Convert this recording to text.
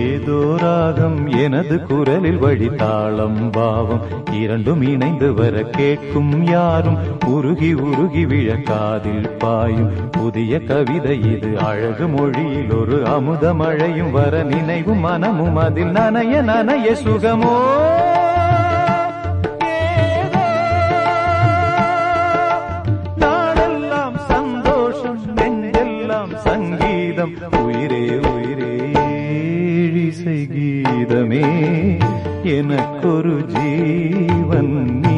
ஏதோ ராகம் எனது குரலில் வழித்தாளம் பாவம் இரண்டும் இணைந்து வர கேட்கும் யாரும் உருகி உருகி விழக்காதில் பாயும் புதிய கவிதை இது அழகு மொழியில் ஒரு அமுத மழையும் வர நினைவும் மனமும் அதில் நனைய நனைய சுகமோ நாளெல்லாம் சந்தோஷம் நெஞ்செல்லாம் சங்கீதம் உயிரே உயிரே இசை கீதமே எனக்கொரு ஜீவன் நீ